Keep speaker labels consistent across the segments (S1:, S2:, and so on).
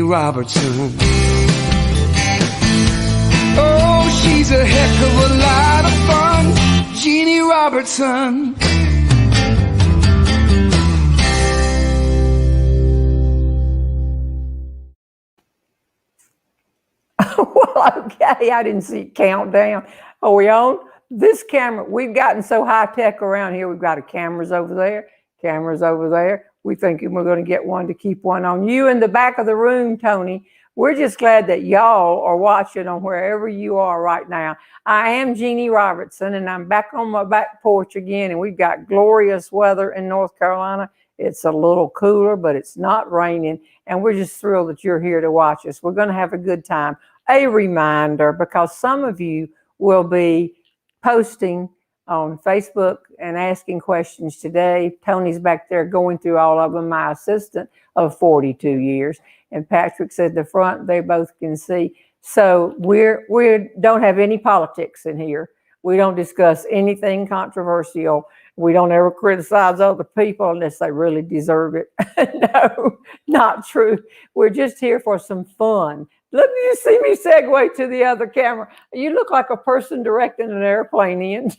S1: Robertson. Oh, she's a heck of a lot of fun, Jeanne Robertson.
S2: Well, okay, I didn't see it count down. Are we on? This camera, we've gotten so high tech around here. We've got cameras over there, cameras over there. We think we're going to get one to keep one on you in the back of the room, Tony. We're just glad that y'all are watching on wherever you are right now. I am Jeanne Robertson, and I'm back on my back porch again, and we've got glorious weather in North Carolina. It's a little cooler, but it's not raining, and we're just thrilled that you're here to watch us. We're going to have a good time. A reminder, because some of you will be posting on Facebook and asking questions today. Tony's back there going through all of them, my assistant of 42 years. And Patrick's at the front, they both can see. So we don't have any politics in here. We don't discuss anything controversial. We don't ever criticize other people unless they really deserve it. No, not true. We're just here for some fun. Look, you see me segue to the other camera. You look like a person directing an airplane in,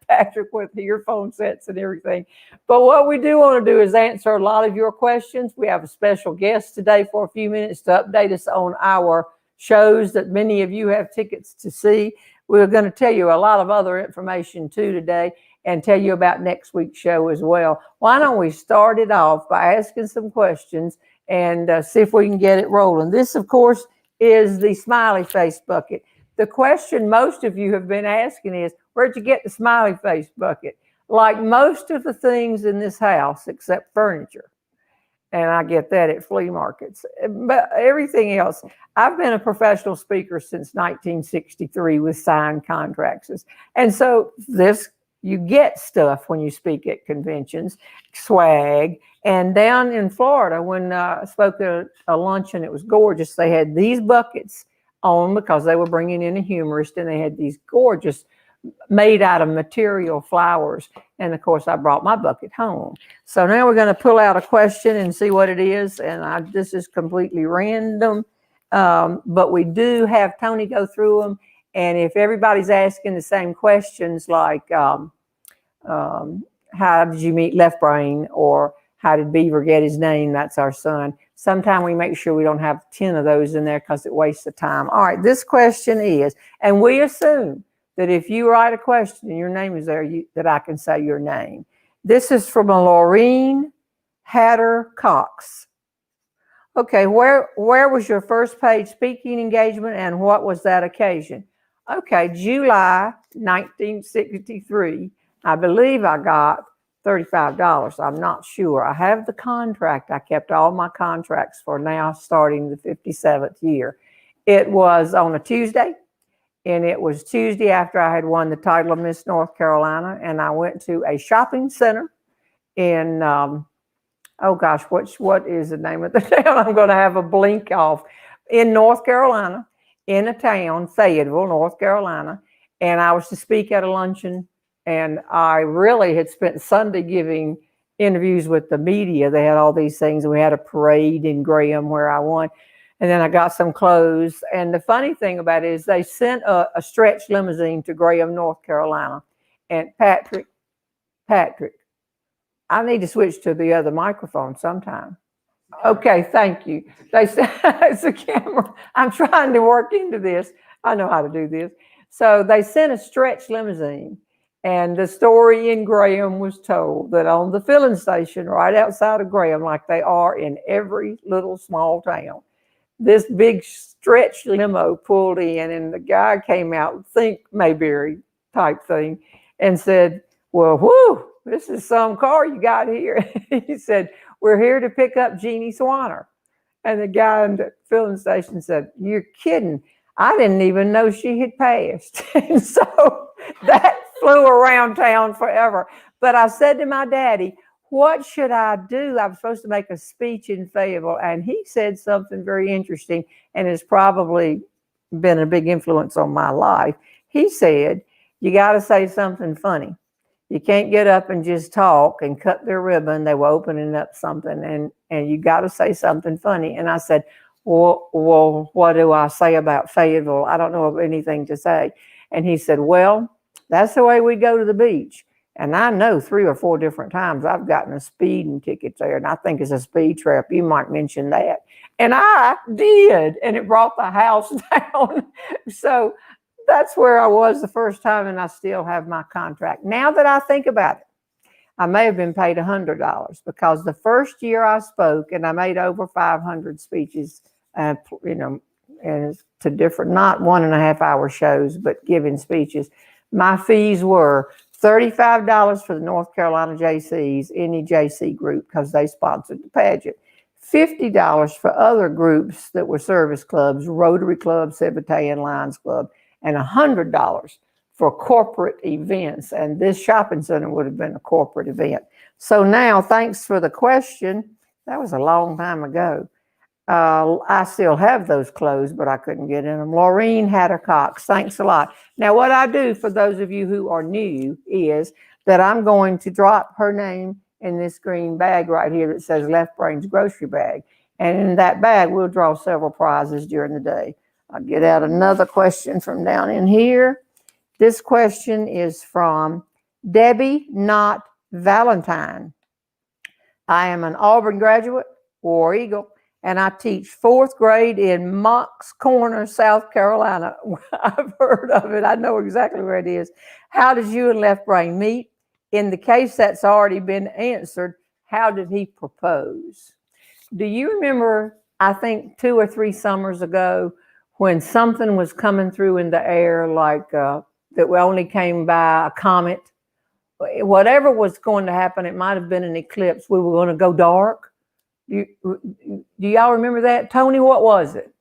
S2: Patrick, with earphone sets and everything. But what we do want to do is answer a lot of your questions. We have a special guest today for a few minutes to update us on our shows that many of you have tickets to see. We're going to tell you a lot of other information too today and tell you about next week's show as well. Why don't we start it off by asking some questions and see if we can get it rolling. This, of course, is the smiley face bucket. The question most of you have been asking is, where'd you get the smiley face bucket? Like most of the things in this house, except furniture. And I get that at flea markets. But everything else, I've been a professional speaker since 1963 with signed contracts. And so you get stuff when you speak at conventions, swag. And down in Florida, when I spoke at a luncheon, it was gorgeous. They had these buckets on because they were bringing in a humorist, and they had these gorgeous made out of material flowers. And of course, I brought my bucket home. So now we're going to pull out a question and see what it is. And this is completely random, but we do have Tony go through them. And if everybody's asking the same questions, like how did you meet Left Brain, or how did Beaver get his name? That's our son. Sometime we make sure we don't have 10 of those in there because it wastes the time. All right, this question is, and we assume that if you write a question and your name is there, that I can say your name. This is from a Laureen Hatter Cox. Okay, where was your first paid speaking engagement, and what was that occasion? Okay, July 1963. I believe I got $35. I'm not sure. I have the contract. I kept all my contracts for now starting the 57th year. It was on a Tuesday, and it was Tuesday after I had won the title of Miss North Carolina, and I went to a shopping center in, oh gosh, what is the name of the town? I'm going to have a blink off. In North Carolina, in a town, Fayetteville, North Carolina, and I was to speak at a luncheon. And I really had spent Sunday giving interviews with the media. They had all these things. We had a parade in Graham where I won. And then I got some clothes. And the funny thing about it is they sent a stretch limousine to Graham, North Carolina. And Patrick, I need to switch to the other microphone sometime. Okay, thank you. They said, it's a camera. I'm trying to work into this. I know how to do this. So they sent a stretch limousine. And the story in Graham was told that on the filling station right outside of Graham, like they are in every little small town, this big stretch limo pulled in, and the guy came out, think Mayberry type thing, and said, well, whoo, this is some car you got here. He said, we're here to pick up Jeannie Swanner. And the guy in the filling station said, you're kidding. I didn't even know she had passed. And so that flew around town forever. But I said to my daddy, what should I do? I was supposed to make a speech in Fayetteville, and he said something very interesting, and has probably been a big influence on my life. He said, you got to say something funny. You can't get up and just talk and cut their ribbon. They were opening up something, and you got to say something funny. And I said, well, what do I say about Fayetteville? I don't know of anything to say. And he said, well, that's the way we go to the beach. And I know 3 or 4 different times I've gotten a speeding ticket there, and I think it's a speed trap. You might mention that. And I did, and it brought the house down. So that's where I was the first time, and I still have my contract. Now that I think about it, I may have been paid $100 because the first year I spoke, and I made over 500 speeches, and to different, not 1.5 hour shows, but giving speeches. My fees were $35 for the North Carolina JCs, any JC group, because they sponsored the pageant. $50 for other groups that were service clubs, Rotary Club, Sabbatean Lions Club, and $100 for corporate events. And this shopping center would have been a corporate event. So now, thanks for the question. That was a long time ago. I still have those clothes, but I couldn't get in them. Laureen Hatter-Cox, thanks a lot. Now, what I do for those of you who are new is that I'm going to drop her name in this green bag right here that says Left Brain's Grocery Bag. And in that bag, we'll draw several prizes during the day. I'll get out another question from down in here. This question is from Debbie Not Valentine. I am an Auburn graduate, War Eagle, and I teach 4th grade in Moncks Corner, South Carolina. I've heard of it. I know exactly where it is. How did you and Left Brain meet? In the case that's already been answered, how did he propose? Do you remember, I think 2 or 3 summers ago, when something was coming through in the air like that we only came by a comet? Whatever was going to happen, it might have been an eclipse. We were going to go dark. Do y'all remember that? Tony, what was it?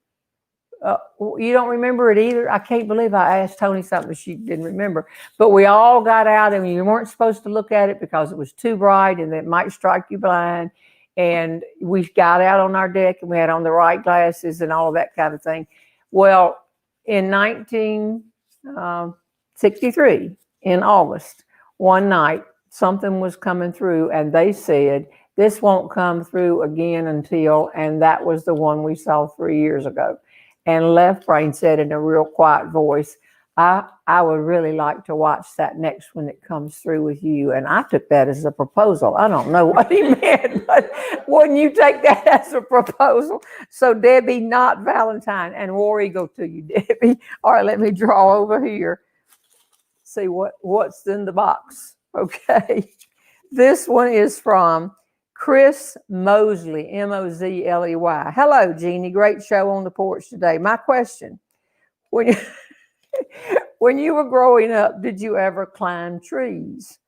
S2: You don't remember it either? I can't believe I asked Tony something she didn't remember. But we all got out, and you weren't supposed to look at it because it was too bright and it might strike you blind. And we got out on our deck, and we had on the right glasses and all of that kind of thing. Well, in 1963, in August, one night, something was coming through, and they said, this won't come through again until, and that was the one we saw 3 years ago. And Left Brain said in a real quiet voice, I would really like to watch that next one that comes through with you. And I took that as a proposal. I don't know what he meant, but wouldn't you take that as a proposal? So Debbie Not Valentine, and War Eagle to you, Debbie. All right, let me draw over here. See what's in the box. Okay. This one is from Chris Mosley, Mozley. Hello, Jeannie. Great show on the porch today. My question, when you were growing up, did you ever climb trees?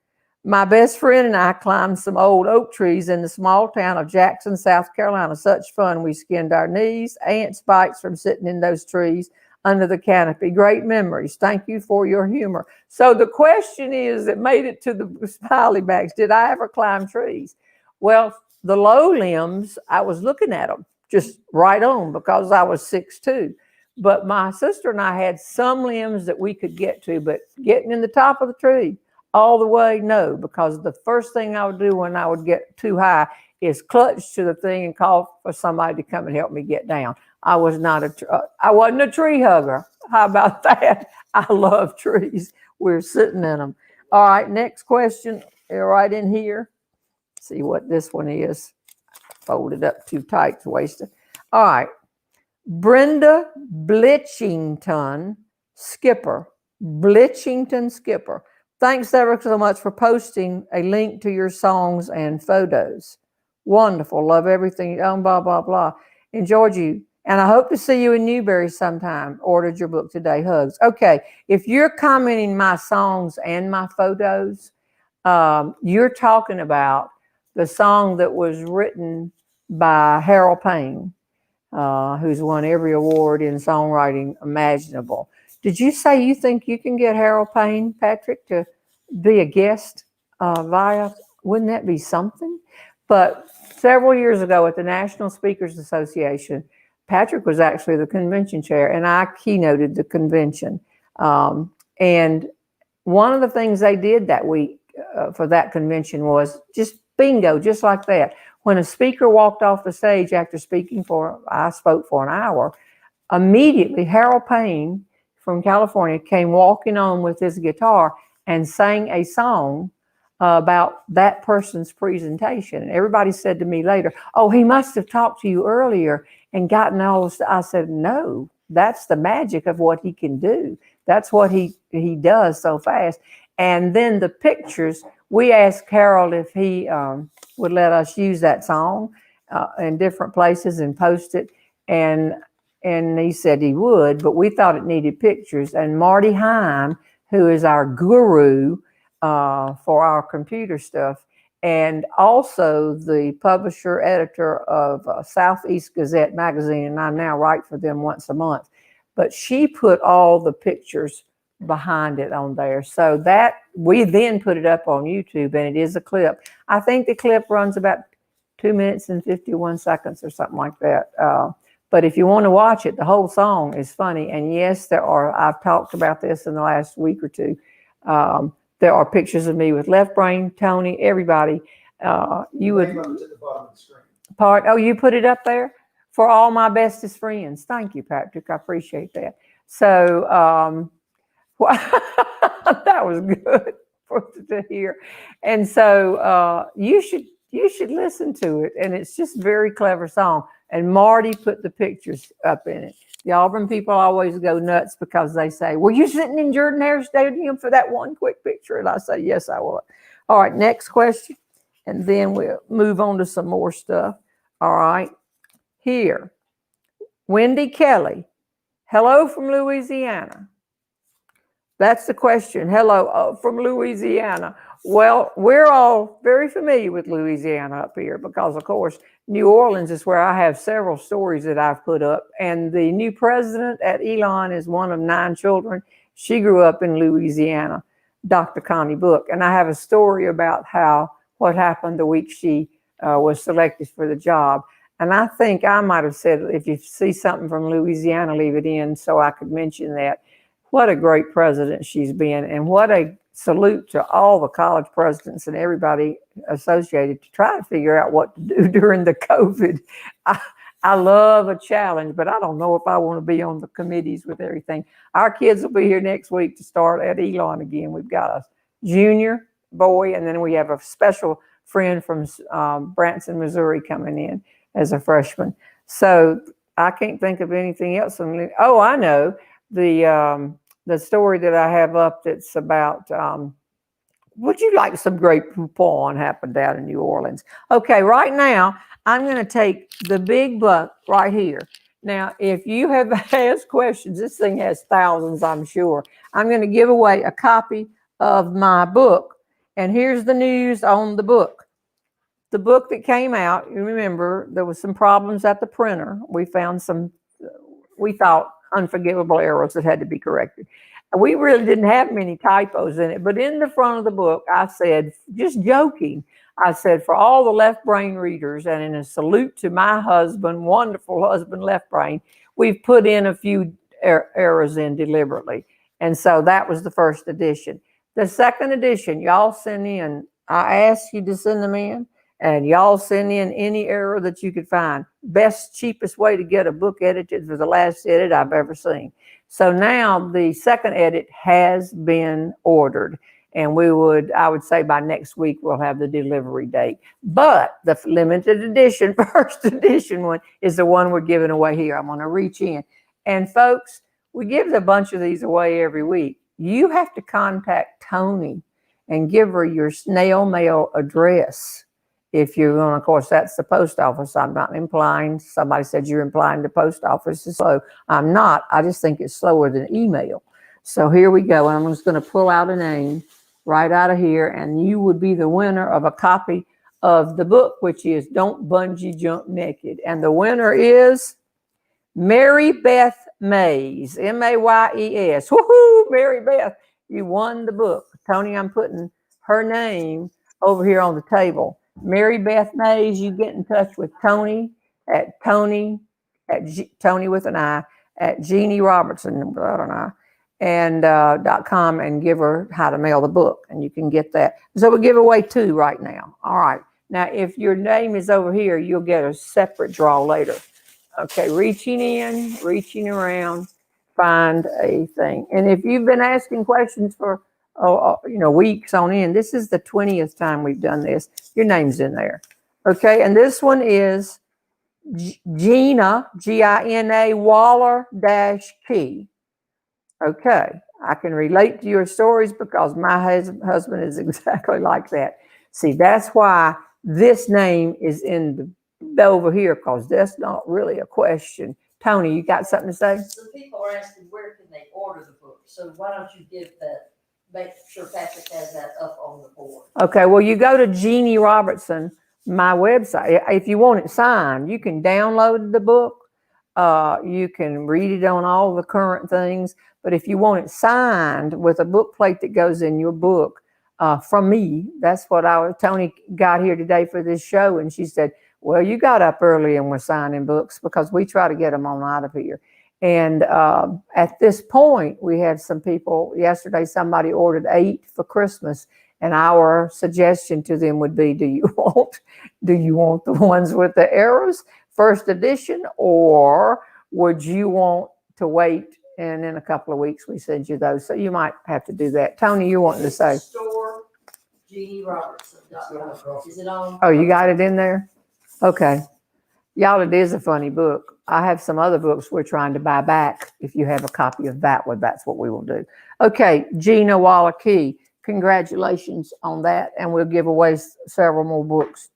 S2: My best friend and I climbed some old oak trees in the small town of Jackson, South Carolina. Such fun. We skinned our knees, ants bites from sitting in those trees under the canopy. Great memories. Thank you for your humor. So the question is, that made it to the smiley bags, did I ever climb trees? Well, the low limbs, I was looking at them just right on because I was 6'2". But my sister and I had some limbs that we could get to, but getting in the top of the tree all the way, no, because the first thing I would do when I would get too high is clutch to the thing and call for somebody to come and help me get down. I wasn't a tree hugger. How about that? I love trees. We're sitting in them. All right, next question. They're right in here. See what this one is. Folded up too tight, it's wasted. All right. Brenda Blitchington Skipper. Blitchington Skipper. Thanks ever so much for posting a link to your songs and photos. Wonderful. Love everything. Blah, blah, blah. Enjoyed you. And I hope to see you in Newberry sometime. Ordered your book today. Hugs. Okay. If you're commenting my songs and my photos, you're talking about the song that was written by Harold Payne, who's won every award in songwriting imaginable. Did you say you think you can get Harold Payne, Patrick, to be a guest via? Wouldn't that be something? But several years ago at the National Speakers Association, Patrick was actually the convention chair, and I keynoted the convention. And one of the things they did that week for that convention was just bingo, just like that. When a speaker walked off the stage after I spoke for an hour, immediately Harold Payne from California came walking on with his guitar and sang a song about that person's presentation. And everybody said to me later, oh, he must have talked to you earlier and gotten all this. I said, no, that's the magic of what he can do. That's what he does so fast. And then the pictures, we asked Harold if he would let us use that song in different places and post it. And he said he would, but we thought it needed pictures. And Marty Heim, who is our guru for our computer stuff, and also the publisher editor of Southeast Gazette magazine, and I now write for them once a month. But she put all the pictures behind it on there, so that we then put it up on YouTube, and it is a clip. I think the clip runs about 2 minutes and 51 seconds or something like that. But if you want to watch it, the whole song is funny. And yes, I've talked about this in the last week or two. There are pictures of me with Left Brain, Tony, everybody. You would. At the bottom of the screen. Oh, you put it up there? For all my bestest friends. Thank you, Patrick. I appreciate that. So that was good to hear. And so you should listen to it. And it's just a very clever song. And Marty put the pictures up in it. The Auburn people always go nuts because they say, were you sitting in Jordan Hare Stadium for that one quick picture? And I say, yes, I was. All right, next question. And then we'll move on to some more stuff. All right. Here, Wendy Kelly. Hello from Louisiana. That's the question. Hello from Louisiana. Well, we're all very familiar with Louisiana up here because, of course, New Orleans is where I have several stories that I've put up. And the new president at Elon is one of 9 children. She grew up in Louisiana, Dr. Connie Book. And I have a story about what happened the week she was selected for the job. And I think I might have said, if you see something from Louisiana, leave it in so I could mention that. What a great president she's been, and what a salute to all the college presidents and everybody associated to try to figure out what to do during the COVID. I love a challenge, but I don't know if I want to be on the committees with everything. Our kids will be here next week to start at Elon again. We've got a junior boy, and then we have a special friend from Branson, Missouri coming in as a freshman. So I can't think of anything else. Oh, I know. The story that I have up that's about, would you like some great poupon happened down in New Orleans? Okay, right now, I'm going to take the big buck right here. Now, if you have asked questions, this thing has thousands, I'm sure. I'm going to give away a copy of my book. And here's the news on the book. The book that came out, you remember, there was some problems at the printer. We found some, we thought, unforgivable errors that had to be corrected. We really didn't have many typos in it, but in the front of the book, I said, just joking, I said, for all the left brain readers, and in a salute to my husband, wonderful husband, Left Brain, we've put in a few errors in deliberately. And so that was the first edition. The second edition, y'all send in, I asked you to send them in, and y'all send in any error that you could find. Best, cheapest way to get a book edited for the last edit I've ever seen. So now the second edit has been ordered. And I would say by next week, we'll have the delivery date. But the limited edition, first edition one, is the one we're giving away here. I'm going to reach in. And folks, we give a bunch of these away every week. You have to contact Tony and give her your snail mail address. If you're going to, of course, that's the post office. I'm not implying, somebody said you're implying the post office is slow. I'm not. I just think it's slower than email. So here we go. I'm just going to pull out a name right out of here, and you would be the winner of a copy of the book, which is Don't Bungee Jump Naked. And the winner is Mary Beth Mays, M-A-Y-E-S. Woohoo, Mary Beth, you won the book. Tony, I'm putting her name over here on the table. Mary Beth Mays, you get in touch with Tony Tony with an I, at Jeanne Robertson, without an I, and .com, and give her how to mail the book, and you can get that. So we'll give away 2 right now. All right. Now, if your name is over here, you'll get a separate draw later. Okay, reaching in, reaching around, find a thing. And if you've been asking questions for, weeks on end, this is the 20th time we've done this. Your name's in there. Okay, and this one is Gina, Gina Waller-Key. Okay, I can relate to your stories because my husband is exactly like that. See, that's why this name is in the over here, because that's not really a question. Tony, you got something to say?
S3: Some people are asking where can they order the book. So why don't you give that, make sure Patrick has that up on the board.
S2: Okay, well, you go to Jeanne Robertson, my website. If you want it signed, you can download the book. You can read it on all the current things. But if you want it signed with a book plate that goes in your book, from me, that's what Tony got here today for this show. And she said, well, you got up early and we're signing books, because we try to get them on out of here. And at this point, we have some people. Yesterday, somebody ordered 8 for Christmas. And our suggestion to them would be, do you want the ones with the arrows, first edition, or would you want to wait? And in a couple of weeks, we send you those. So you might have to do that. Tony, you wanting to say?
S3: Store JeanneRobertson.com. Is it on?
S2: Oh, you got it in there? Okay. Y'all, it is a funny book. I have some other books we're trying to buy back. If you have a copy of that one, that's what we will do. Okay, Gina Waller-Key, congratulations on that. And we'll give away several more books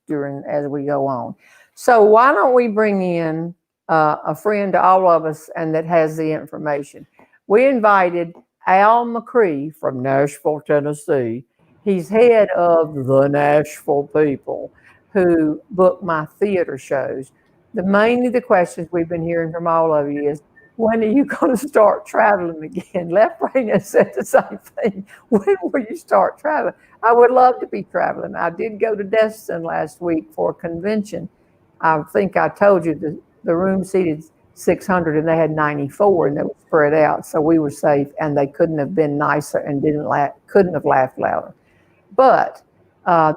S2: as we go on. So why don't we bring in a friend to all of us and that has the information. We invited Al McCree from Nashville, Tennessee. He's head of the Nashville People, who book my theater shows. Mainly the questions we've been hearing from all of you is, when are you going to start traveling again? Left Brain has said the same thing. When will you start traveling? I would love to be traveling. I did go to Destin last week for a convention. I think I told you the room seated 600 and they had 94 and they were spread out. So we were safe, and they couldn't have been nicer and couldn't have laughed louder. But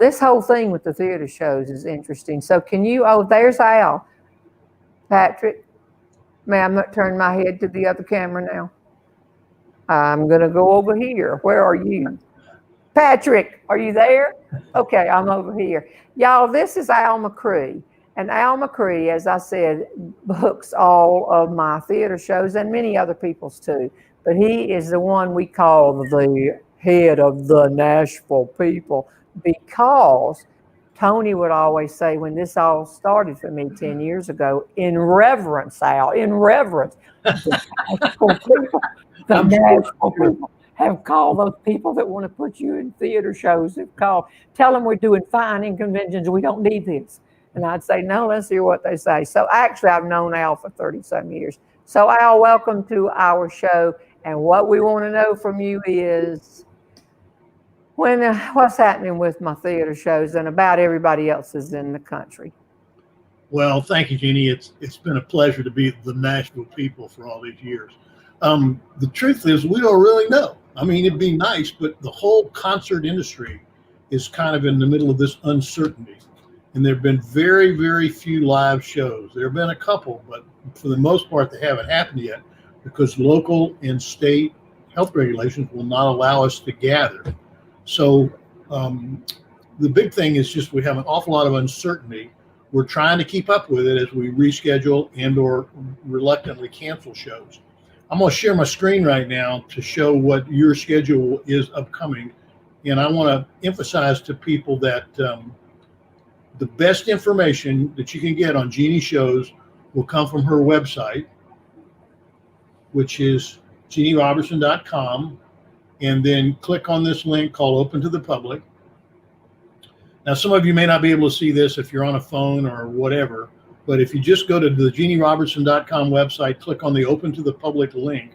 S2: this whole thing with the theater shows is interesting. So there's Al. Patrick, may I turn my head to the other camera now? I'm going to go over here. Where are you? Patrick, are you there? Okay, I'm over here. Y'all, this is Al McCree. And Al McCree, as I said, books all of my theater shows and many other people's too. But he is the one we call the head of the Nashville People, because Tony would always say, when this all started for me 10 years ago, in reverence, Al, in reverence, the Nashville people have called those people that want to put you in theater shows, tell them we're doing fine in conventions, we don't need this. And I'd say, no, let's hear what they say. So actually, I've known Al for 30-some years. So Al, welcome to our show. And what we want to know from you is, what's happening with my theater shows and about everybody else's in the country?
S4: Well, thank you, Jeannie. It's been a pleasure to be the Nashville People for all these years. The truth is, we don't really know. I mean, it'd be nice, but the whole concert industry is kind of in the middle of this uncertainty. And there have been very, very few live shows. There have been a couple, but for the most part, they haven't happened yet because local and state health regulations will not allow us to gather. So the big thing is just we have an awful lot of uncertainty. We're trying to keep up with it as we reschedule and or reluctantly cancel shows. I'm going to share my screen right now to show what your schedule is upcoming. And I want to emphasize to people that the best information that you can get on Jeannie shows will come from her website, which is JeanneRobertson.com. And then click on this link called Open to the Public. Now, some of you may not be able to see this if you're on a phone or whatever, but if you just go to the JeanneRobertson.com website, click on the Open to the Public link,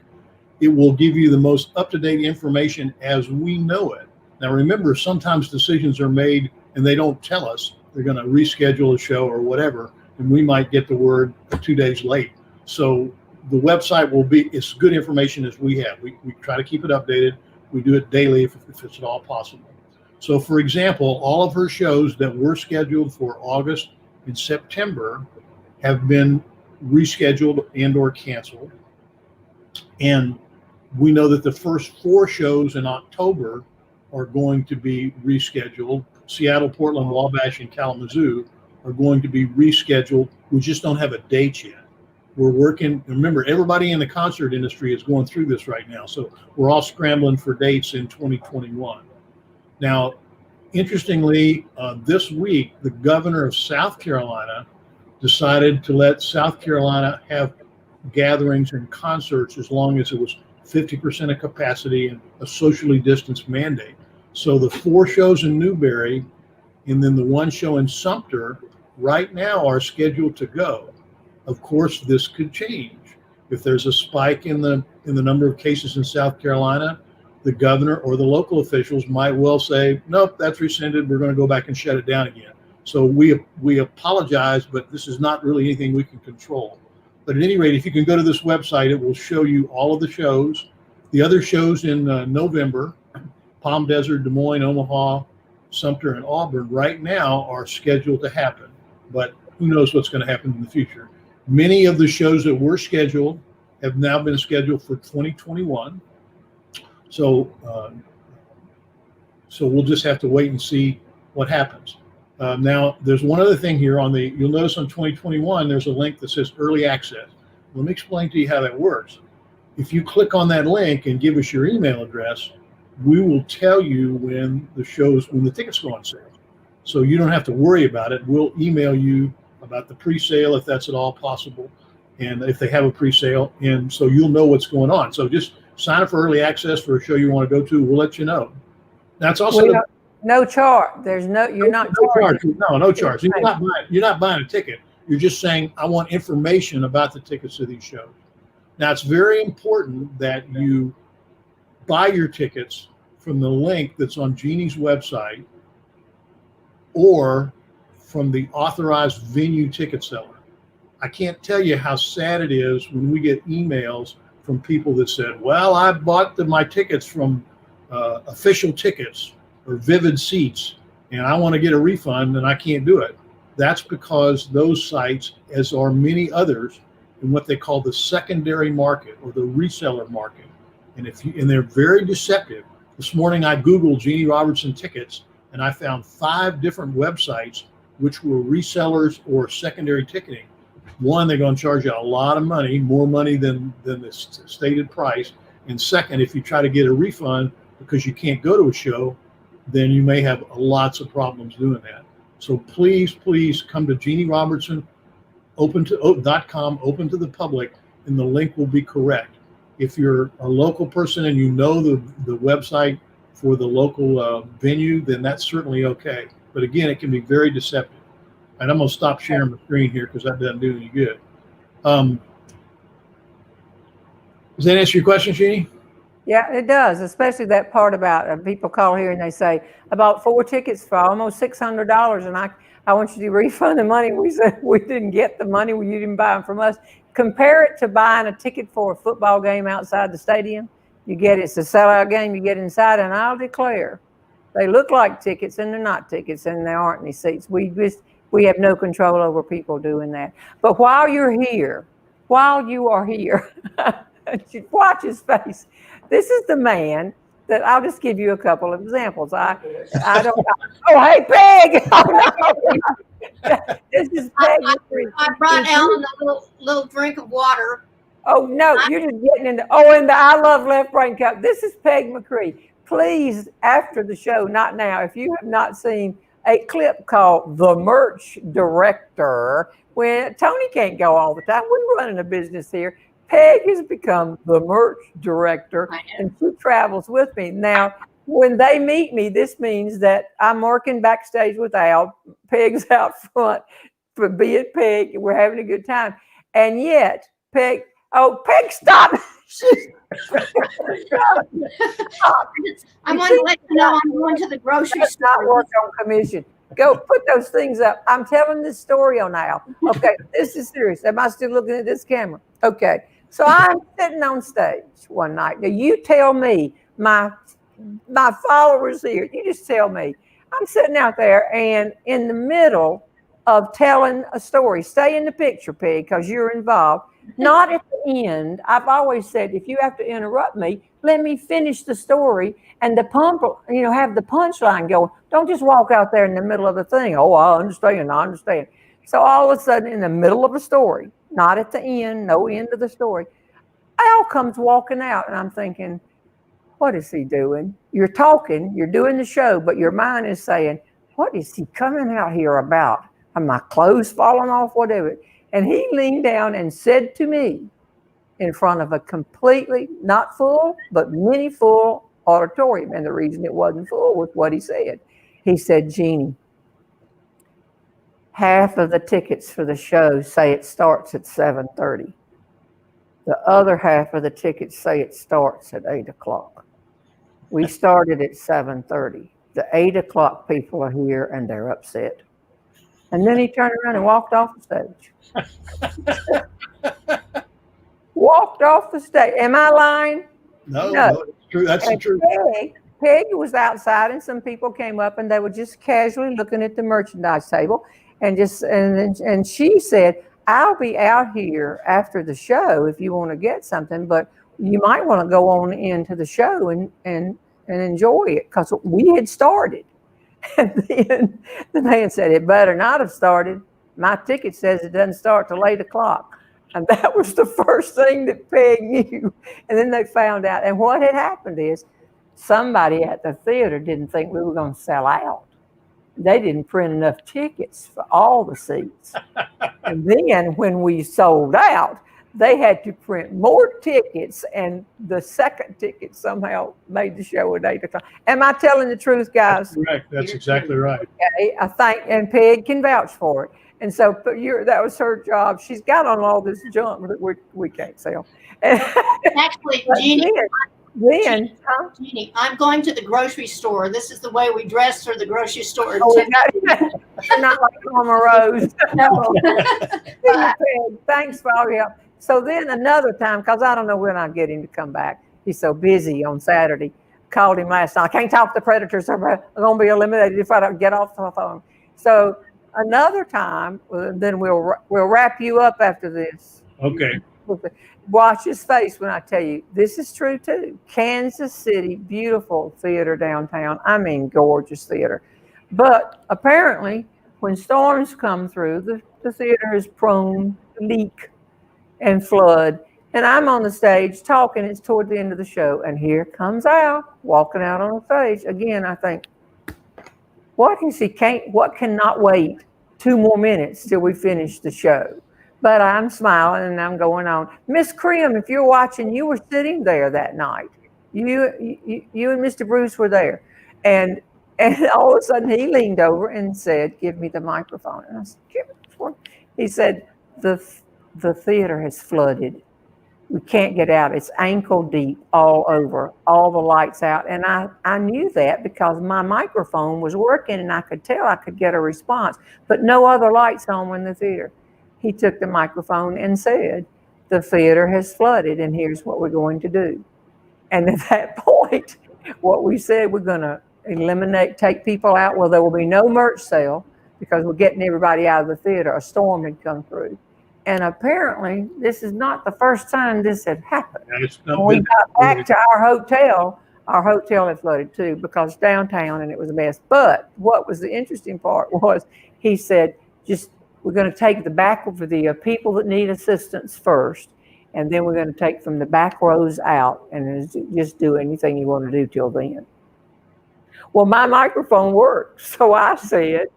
S4: it will give you the most up-to-date information as we know it. Now, remember, sometimes decisions are made and they don't tell us they're going to reschedule a show or whatever, and we might get the word 2 days late. So the website will be as good information as we have. We try to keep it updated. We do it daily if it's at all possible. So, for example, all of her shows that were scheduled for August and September have been rescheduled and or canceled. And we know that the first 4 shows in October are going to be rescheduled. Seattle, Portland, Wabash, and Kalamazoo are going to be rescheduled. We just don't have a date yet. We're working. Remember, everybody in the concert industry is going through this right now. So we're all scrambling for dates in 2021. Now, interestingly, this week, the governor of South Carolina decided to let South Carolina have gatherings and concerts as long as it was 50% of capacity and a socially distanced mandate. So the 4 shows in Newberry and then the 1 show in Sumter right now are scheduled to go. Of course, this could change. If there's a spike in the number of cases in South Carolina, the governor or the local officials might well say, nope, that's rescinded. We're going to go back and shut it down again. So we apologize, but this is not really anything we can control. But at any rate, if you can go to this website, it will show you all of the shows. The other shows in November, Palm Desert, Des Moines, Omaha, Sumter, and Auburn right now are scheduled to happen. But who knows what's going to happen in the future. Many of the shows that were scheduled have now been scheduled for 2021. So we'll just have to wait and see what happens. Now, there's one other thing here you'll notice on 2021, there's a link that says early access. Let me explain to you how that works. If you click on that link and give us your email address, we will tell you when the tickets go on sale. So you don't have to worry about it. We'll email you about the pre-sale if that's at all possible, and if they have a pre-sale, and so you'll know what's going on. So just sign up for early access for a show you want to go to. We'll let you know. That's also
S2: no charge. You're not charging.
S4: No charge. You're not buying a ticket. You're just saying, I want information about the tickets to these shows. Now, it's very important that you buy your tickets from the link that's on Jeannie's website or from the authorized venue ticket seller. I can't tell you how sad it is when we get emails from people that said, well, I bought my tickets from Official Tickets or Vivid Seats, and I want to get a refund and I can't do it. That's because those sites, as are many others, in what they call the secondary market or the reseller market. And they're very deceptive. This morning I Googled Jeanne Robertson tickets and I found 5 different websites which were resellers or secondary ticketing. One, they're going to charge you a lot of money, more money than the stated price. And second, if you try to get a refund because you can't go to a show, then you may have lots of problems doing that. So please come to Jeanne Robertson, .com, open to the public, and the link will be correct. If you're a local person and you know the website for the local venue, then that's certainly okay. But again, it can be very deceptive. And I'm going to stop sharing the screen here because that doesn't do any good. Does that answer your question, Jeannie?
S2: Yeah, it does, especially that part about people call here and they say, I bought 4 tickets for almost $600 and I want you to refund the money. We said, we didn't get the money. You didn't buy them from us. Compare it to buying a ticket for a football game outside the stadium. It's a sellout game, you get inside, and I'll declare, they look like tickets and they're not tickets and there aren't any seats. We have no control over people doing that. But while you are here, watch his face. This is the man that I'll just give you a couple of examples. I don't. Oh, hey, Peg! Oh, no. This is Peg.
S5: I brought Ellen a little drink of water.
S2: Oh no, you're just getting into. Oh, and the I Love Left Brain Cup. This is Peg McCree. Please, after the show, not now. If you have not seen a clip called "The Merch Director," when Tony can't go all the time, we're running a business here. Peg has become the merch director and she travels with me. Now, when they meet me, this means that I'm working backstage with Al. Peg's out front for being Peg. We're having a good time. And yet, Peg, stop.
S5: I want to let you know I'm going to the grocery store.
S2: Not work on commission. Go put those things up. I'm telling this story on Al. Okay, this is serious. Am I still looking at this camera? Okay. So I'm sitting on stage one night. Now you tell me, my my followers here. You just tell me. I'm sitting out there and in the middle of telling a story. Stay in the picture, Peg, because you're involved. Not at the end. I've always said, if you have to interrupt me, let me finish the story and have the punchline going. Don't just walk out there in the middle of the thing. Oh, I understand. So all of a sudden, in the middle of a story, not at the end, no end of the story, Al comes walking out, and I'm thinking, what is he doing? You're talking, you're doing the show, but your mind is saying, what is he coming out here about? Are my clothes falling off, whatever? And he leaned down and said to me in front of a completely not full, but many full auditorium. And the reason it wasn't full was what he said. He said, Jeannie, half of the tickets for the show say it starts at 7:30. The other half of the tickets say it starts at 8 o'clock. We started at 7:30. The 8 o'clock people are here and they're upset. And then he turned around and walked off the stage. Walked off the stage. Am I lying?
S4: No, it's true. That's the truth.
S2: Peg was outside, and some people came up, and they were just casually looking at the merchandise table, and she said, "I'll be out here after the show if you want to get something, but you might want to go on into the show and enjoy it because we had started." And then the man said, "It better not have started. My ticket says it doesn't start till 8 o'clock." And that was the first thing that Peg knew. And then they found out. And what had happened is somebody at the theater didn't think we were going to sell out. They didn't print enough tickets for all the seats. And then when we sold out, they had to print more tickets, and the second ticket somehow made the show at 8 o'clock. Am I telling the truth, guys?
S4: That's correct. That's exactly right.
S2: Okay, I think, and Peg can vouch for it. And so that was her job. She's got on all this junk that we can't sell.
S5: Actually, Jeannie,
S2: Jeannie,
S5: I'm going to the grocery store. This is the way we dress for the grocery store.
S2: You're not like Mama Rose. No. Thanks for all your help. So then another time, because I don't know when I'll get him to come back. He's so busy on Saturday. Called him last night. I can't talk to the Predators. They're going to be eliminated if I don't get off the phone. So another time, then we'll wrap you up after this.
S4: Okay.
S2: Watch his face when I tell you this is true too. Kansas City, beautiful theater downtown. I mean, gorgeous theater. But apparently, when storms come through, the theater is prone to leak and flood. And I'm on the stage talking. It's toward the end of the show, and here comes Al walking out on the stage again. I think, what cannot wait 2 more minutes till we finish the show? But I'm smiling and I'm going on. Miss Crim, if you're watching, you were sitting there that night. You and Mr. Bruce were there. And all of a sudden he leaned over and said, "Give me the microphone." And I said, "Give it to him." He said, the theater has flooded. We can't get out. It's ankle deep all over, all the lights out. And I knew that because my microphone was working and I could tell I could get a response, but no other lights on in the theater. He took the microphone and said, "The theater has flooded and here's what we're going to do." And at that point, what we said, we're going to take people out. Well, there will be no merch sale because we're getting everybody out of the theater. A storm had come through. And apparently, this is not the first time this had happened. When we got back to our hotel had flooded too because downtown, and it was a mess. But what was the interesting part was he said, we're going to take the back of the people that need assistance first, and then we're going to take from the back rows out and just do anything you want to do till then. Well, my microphone worked, so I said,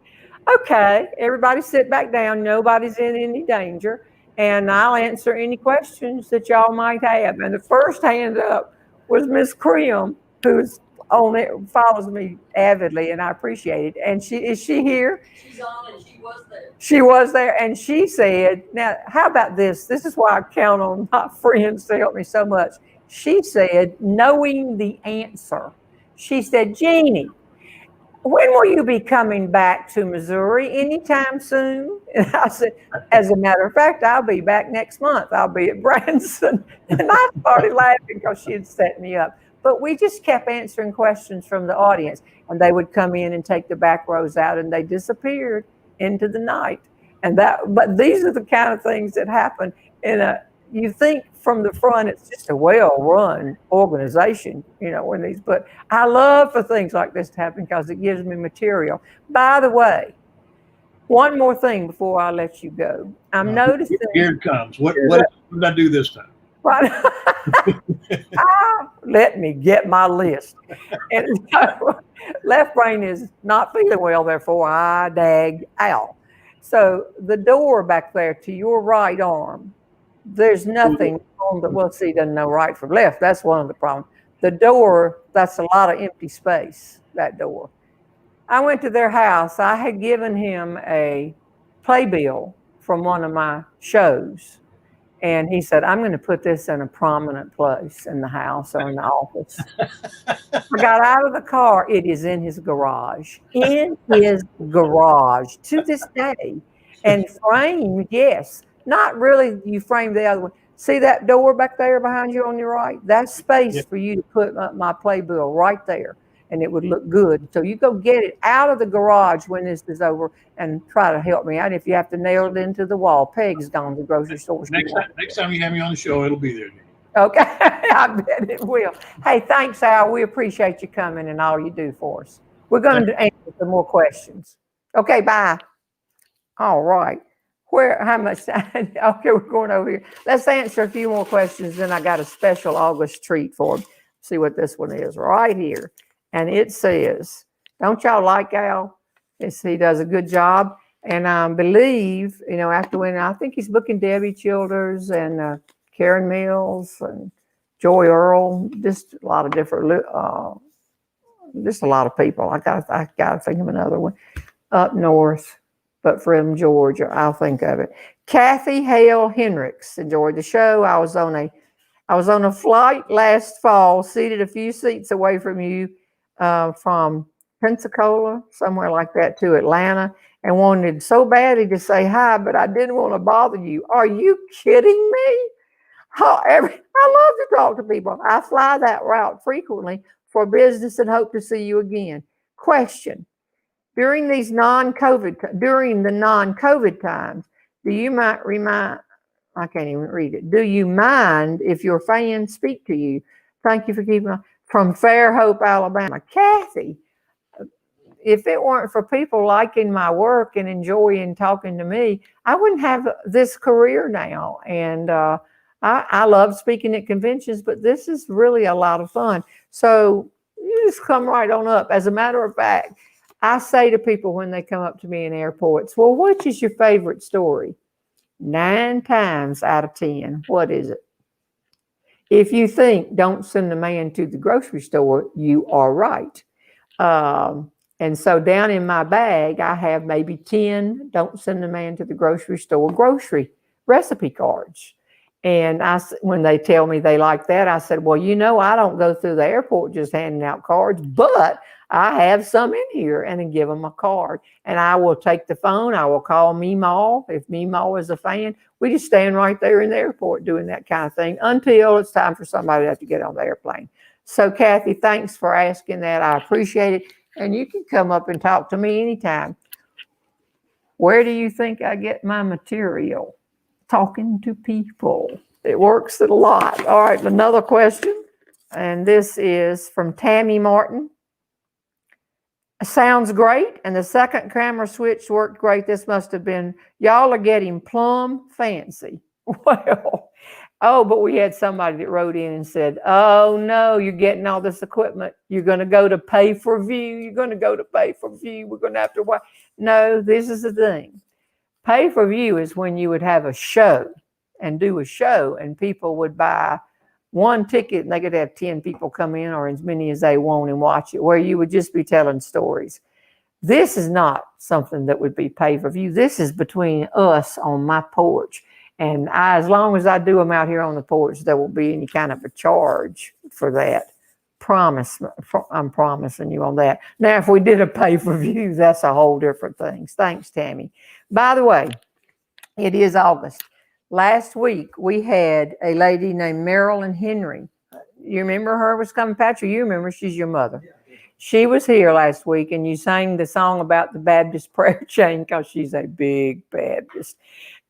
S2: "Okay, everybody sit back down. Nobody's in any danger, and I'll answer any questions that y'all might have." And the first hand up was Miss Crim, who's on it, follows me avidly, and I appreciate it. And is she here?
S3: She's on, and she was there.
S2: She was there, and she said, "Now, how about this? This is why I count on my friends to help me so much." She said, knowing the answer, she said, "Jeannie, when will you be coming back to Missouri? Anytime soon?" And I said, "As a matter of fact, I'll be back next month. I'll be at Branson." And I started laughing because she had set me up. But we just kept answering questions from the audience, and they would come in and take the back rows out, and they disappeared into the night. But these are the kind of things that happen in a. You think from the front it's just a well-run organization, but I love for things like this to happen because it gives me material. By the way, one more thing before I let you go. I'm noticing.
S4: Here it comes. What did I do this time?
S2: Let me get my list. And so, left brain is not feeling well, therefore I dag out. So the door back there to your right arm, there's nothing on the, well, see, doesn't know right from left. That's one of the problems. The door, that's a lot of empty space, that door. I went to their house. I had given him a playbill from one of my shows. And he said, I'm going to put this in a prominent place in the house or in the office. I got out of the car. It is in his garage. In his garage to this day. And framed, yes. Not really, you framed the other one. See that door back there behind you on your right? That's space for you to put my playbill right there. And it would look good. So you go get it out of the garage when this is over and try to help me out. If you have to nail it into the wall, Peg's gone to the grocery store.
S4: Next time you have me on the show, it'll be there.
S2: Okay, I bet it will. Hey, thanks, Al. We appreciate you coming and all you do for us. We're going to answer some more questions. Okay, bye. All right. How much time? Okay, we're going over here. Let's answer a few more questions. Then I got a special August treat for them. See what this one is right here. And it says, don't y'all like Al? He does a good job. And I believe, after when I think he's booking Debbie Childers and Karen Mills and Joy Earl, just a lot of different, just a lot of people. I gotta think of another one up north, but from Georgia, I'll think of it. Kathy Hale Hendricks enjoyed the show. I was on a flight last fall, seated a few seats away from you. From Pensacola, somewhere like that, to Atlanta, and wanted so badly to say hi, but I didn't want to bother you. Are you kidding me? However, I love to talk to people. I fly that route frequently for business and hope to see you again. Question: during the non-COVID times, do you I can't even read it. Do you mind if your fans speak to you? Thank you for keeping on. From Fairhope, Alabama. Kathy, if it weren't for people liking my work and enjoying talking to me, I wouldn't have this career now. And I love speaking at conventions, but this is really a lot of fun. So you just come right on up. As a matter of fact, I say to people when they come up to me in airports, well, which is your favorite story? 9 times out of 10, what is it? If you think don't send a man to the grocery store, you are right. And so down in my bag, I have maybe 10 don't send a man to the grocery store grocery recipe cards. And when they tell me they like that, I said, well, I don't go through the airport just handing out cards, but I have some in here, and then give them a card. And I will take the phone. I will call Meemaw. If Meemaw is a fan, we just stand right there in the airport doing that kind of thing until it's time for somebody to have to get on the airplane. So, Kathy, thanks for asking that. I appreciate it. And you can come up and talk to me anytime. Where do you think I get my material? Talking to people. It works a lot. All right, another question. And this is from Tammy Martin. Sounds great. And the second camera switch worked great. This must have been, y'all are getting plumb fancy. Well, but we had somebody that wrote in and said, oh no, you're getting all this equipment. You're going to go to pay for view. You're going to go to pay for view. We're going to have to watch. No, this is the thing. Pay for view is when you would have a show and do a show, and people would buy one ticket and they could have 10 people come in, or as many as they want, and watch it, where you would just be telling stories. This is not something that would be pay per view. This is between us on my porch. And as long as I do them out here on the porch, there will be any kind of a charge for that. I'm promising you on that. Now, if we did a pay per view, that's a whole different thing. Thanks, Tammy. By the way, it is August. Last week, we had a lady named Marilyn Henry. you remember her was coming, Patrick? You remember, she's your mother. She was here last week, and you sang the song about the Baptist prayer chain because she's a big Baptist.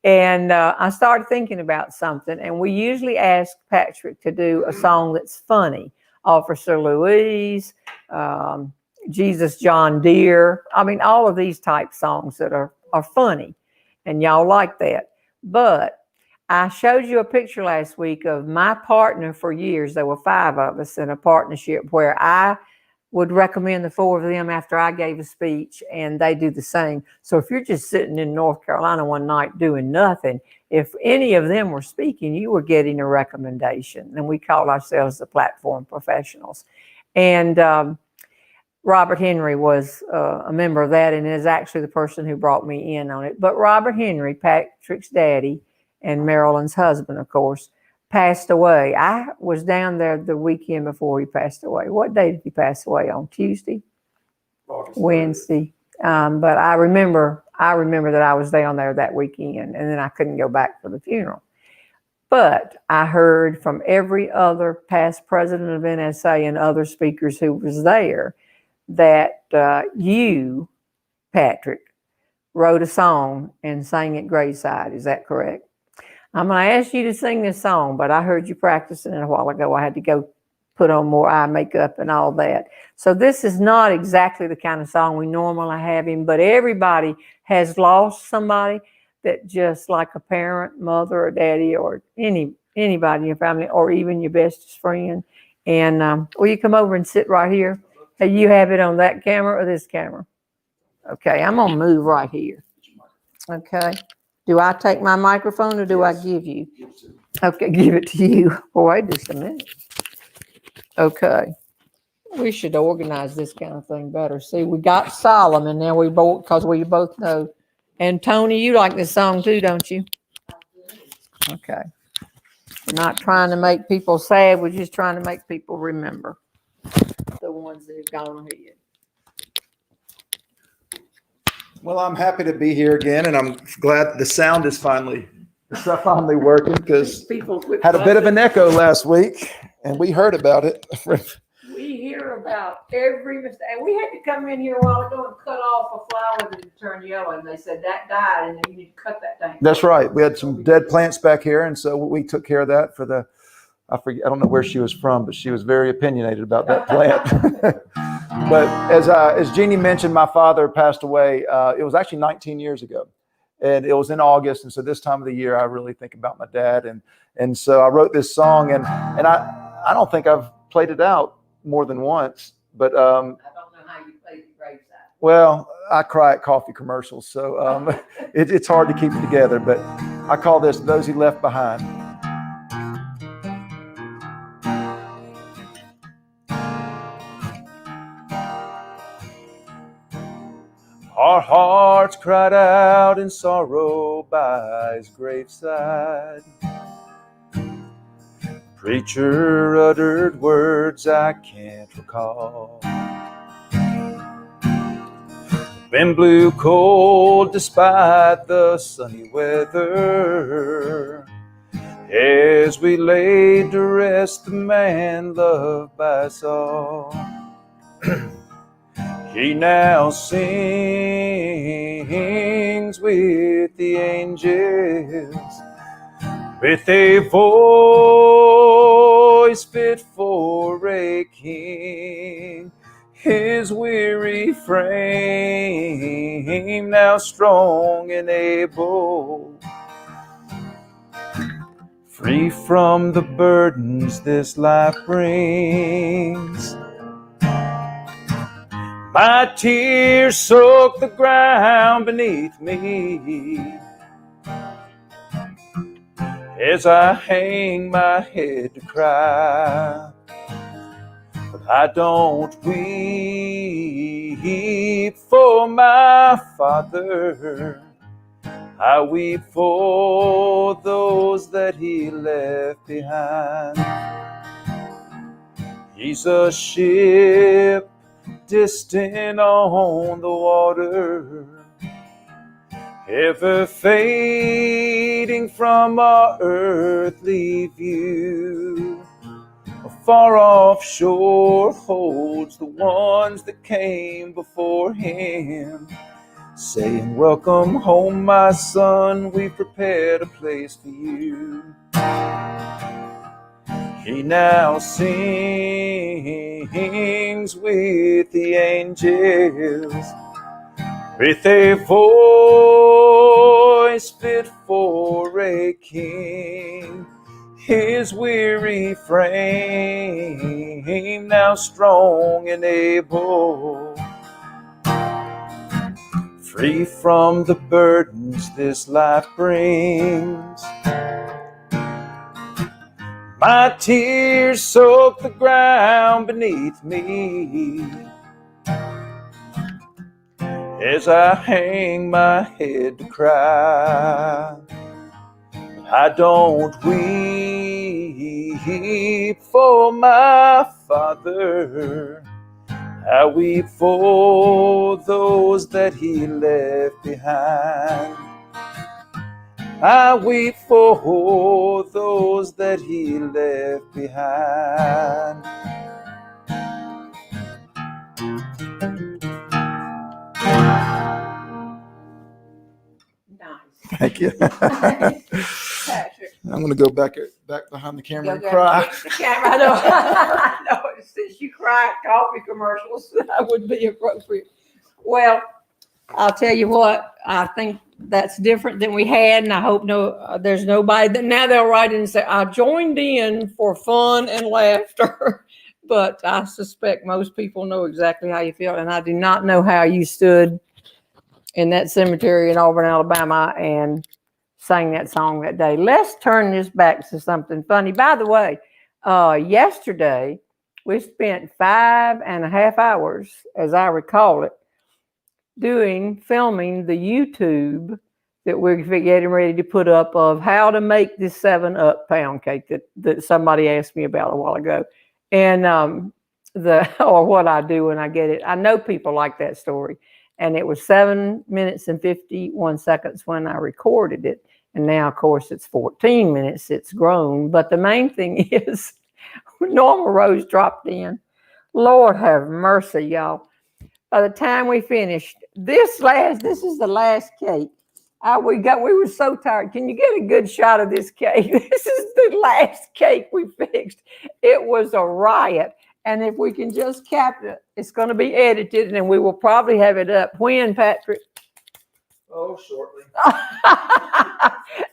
S2: And I started thinking about something, and we usually ask Patrick to do a song that's funny. Officer Louise, Jesus John Deere. I mean, all of these type songs that are funny, and y'all like that. But I showed you a picture last week of my partner for years. There were 5 of us in a partnership where I would recommend the 4 of them after I gave a speech, and they do the same. So if you're just sitting in North Carolina one night doing nothing, if any of them were speaking, you were getting a recommendation. And we call ourselves the platform professionals. And Robert Henry was a member of that, and is actually the person who brought me in on it. But Robert Henry, Patrick's daddy and Marilyn's husband, of course, passed away. I was down there the weekend before he passed away. What day did he pass away on? Tuesday? Wednesday. But I remember that I was down there that weekend, and then I couldn't go back for the funeral. But I heard from every other past president of NSA and other speakers who was there that you, Patrick, wrote a song and sang at Graveside. Is that correct? I'm going to ask you to sing this song, but I heard you practicing it a while ago. I had to go put on more eye makeup and all that. So this is not exactly the kind of song we normally have him, but everybody has lost somebody that just like a parent, mother or daddy, or anybody in your family, or even your bestest friend. And will you come over and sit right here? Hey, you have it on that camera or this camera? Okay, I'm going to move right here. Okay. Do I take my microphone or do I give you? Okay, give it to you. Boy, wait just a minute. Okay. We should organize this kind of thing better. See, we got Solomon now, because we both know. And Tony, you like this song too, don't you? Okay. We're not trying to make people sad. We're just trying to make people remember the ones that have gone ahead.
S6: Well, I'm happy to be here again, and I'm glad the sound is finally working, because had a bit of an echo last week, and we heard about it.
S2: We hear about every mistake. And we had to come in here a while ago and cut off a flower that had turned yellow, and they said that died, and then you need to cut that down.
S6: That's right. We had some dead plants back here, and so we took care of that for the. I don't know where she was from, but she was very opinionated about that plant. But as Jeannie mentioned, my father passed away. It was actually 19 years ago, and it was in August. And so this time of the year, I really think about my dad. And so I wrote this song, and I don't think I've played it out more than once. But
S3: I don't know how you played the graveside.
S6: Well, I cry at coffee commercials, so it's hard to keep it together. But I call this "Those He Left Behind." Our hearts cried out in sorrow by his graveside. Preacher uttered words I can't recall. The wind blew cold despite the sunny weather, as we laid to rest the man loved by us all. He now sings with the angels, with a voice fit for a king. His weary frame now strong and able, free from the burdens this life brings. My tears soak the ground beneath me as I hang my head to cry. But I don't weep for my father. I weep for those that he left behind. He's a ship distant on the water, ever fading from our earthly view. far off shore holds the ones that came before him, saying, welcome home, my son, we've prepared a place for you. He now sings with the angels, with a voice fit for a king. His weary frame now strong and able, free from the burdens this life brings. My tears soak the ground beneath me as I hang my head to cry. I don't weep for my father, I weep for those that he left behind. I weep for those that he left behind.
S2: Nice.
S6: Thank you.
S2: Patrick.
S6: I'm going to go back behind the camera and
S2: Go
S6: cry.
S2: fix the camera. I know. I know. Since you cry at coffee commercials, that would be appropriate. Well, I'll tell you what. I think that's different than we had, and I hope there's nobody that now they'll write in and say I joined in for fun and laughter. But I suspect most people know exactly how you feel, and I do not know how you stood in that cemetery in Auburn, Alabama, and sang that song that day. Let's turn this back to something funny. By the way, yesterday we spent 5.5 hours, as I recall it, filming the YouTube that we're getting ready to put up of how to make this 7-Up pound cake that somebody asked me about a while ago. And or what I do when I get it. I know people like that story. And it was 7 minutes and 51 seconds when I recorded it. And now, of course, it's 14 minutes. It's grown. But the main thing is, Norma Rose dropped in. Lord have mercy, y'all. By the time we finished, this is the last cake. We were so tired. Can you get a good shot of this cake? This is the last cake we fixed. It was a riot. And if we can just capture it, it's going to be edited, and we will probably have it up. When, Patrick?
S6: Oh, shortly.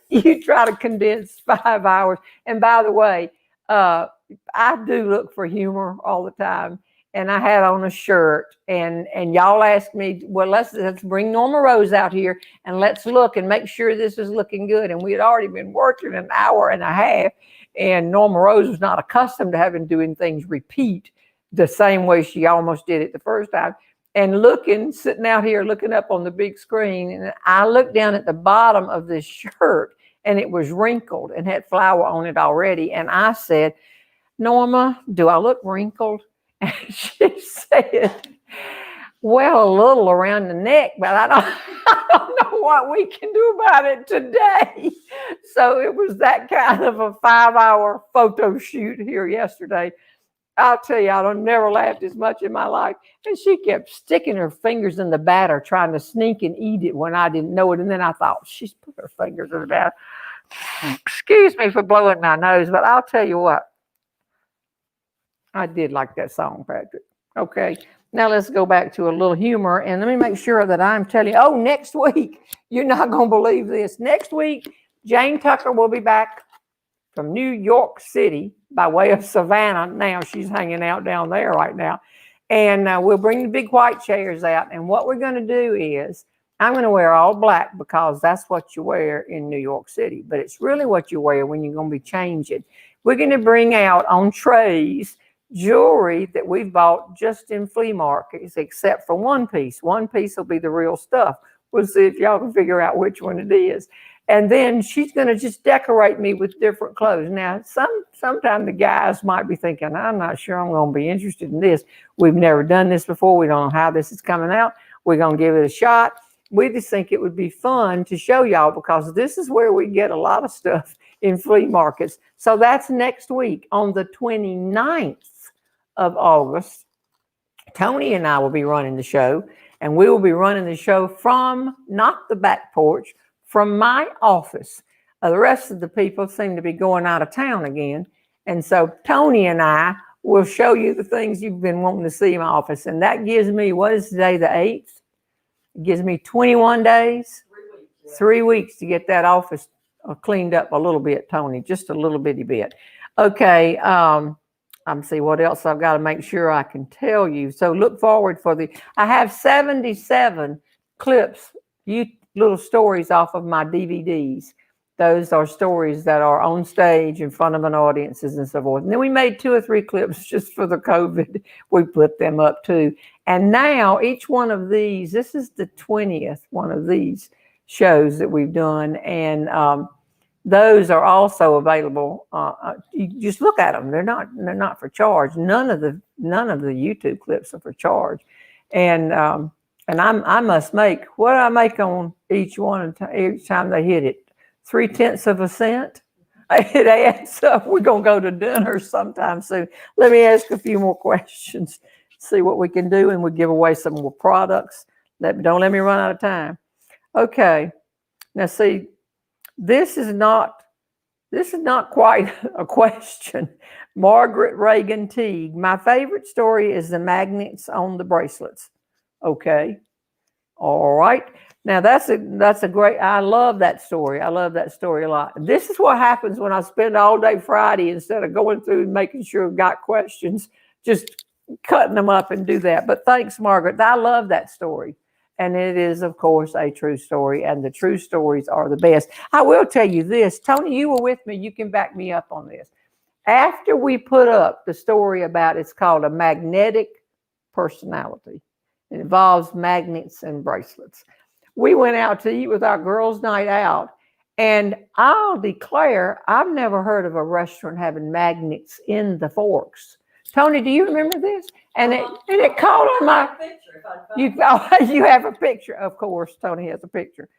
S2: You try to condense 5 hours. And by the way, I do look for humor all the time. And I had on a shirt, and y'all asked me, well, let's bring Norma Rose out here and let's look and make sure this is looking good. And we had already been working 1.5 hours, and Norma Rose was not accustomed to doing things repeat the same way she almost did it the first time. And sitting out here looking up on the big screen, and I looked down at the bottom of this shirt, and it was wrinkled and had flour on it already. And I said, Norma, do I look wrinkled? And she said, well, a little around the neck, but I don't know what we can do about it today. So it was that kind of a 5-hour photo shoot here yesterday. I'll tell you, I've never laughed as much in my life. And she kept sticking her fingers in the batter, trying to sneak and eat it when I didn't know it. And then I thought, she's put her fingers in the batter. Excuse me for blowing my nose, but I'll tell you what. I did like that song, Patrick. Okay, now let's go back to a little humor, and let me make sure that I'm telling you. Oh, next week, you're not going to believe this. Next week, Jane Tucker will be back from New York City by way of Savannah. Now she's hanging out down there right now. And we'll bring the big white chairs out. And what we're going to do is I'm going to wear all black because that's what you wear in New York City. But it's really what you wear when you're going to be changing. We're going to bring out on trays jewelry that we've bought just in flea markets, except for one piece. One piece will be the real stuff. We'll see if y'all can figure out which one it is. And then she's going to just decorate me with different clothes. Now, sometimes the guys might be thinking, I'm not sure I'm going to be interested in this. We've never done this before. We don't know how this is coming out. We're going to give it a shot. We just think it would be fun to show y'all because this is where we get a lot of stuff in flea markets. So that's next week on the 29th of August. Tony and I will be running the show, and we will be running the show from not the back porch, from my office. The rest of the people seem to be going out of town again. And so Tony and I will show you the things you've been wanting to see in my office. And that gives me, what is today, the 8th? It gives me 21 days, 3 weeks to get that office cleaned up a little bit, Tony, just a little bitty bit. Okay, I'm see what else I've got to make sure I can tell you. So look forward for I have 77 clips, little stories off of my DVDs. Those are stories that are on stage in front of an audiences and so forth. And then we made 2 or 3 clips just for the COVID. We put them up too. And now each one of these, this is the 20th one of these shows that we've done. And those are also available. You just look at them. They're not for charge. None of the YouTube clips are for charge. And I must make, what do I make on each one each time they hit it? 0.3 cents. It adds up. We're going to go to dinner sometime soon. Let me ask a few more questions, see what we can do, and we'll give away some more products. Don't let me run out of time. Okay. Now see, this is not quite a question. Margaret Reagan Teague. My favorite story is the magnets on the bracelets. Okay. All right. Now that's a great, I love that story. I love that story a lot. This is what happens when I spend all day Friday instead of going through and making sure I've got questions, just cutting them up and do that. But thanks, Margaret. I love that story. And it is, of course, a true story, and the true stories are the best. I will tell you this, Tony, you were with me. You can back me up on this. After we put up the story about, it's called a magnetic personality. It involves magnets and bracelets. We went out to eat with our girls' night out, and I'll declare I've never heard of a restaurant having magnets in the forks. Tony, do you remember this? And it caught on my. You have a picture, of course. Tony has a picture.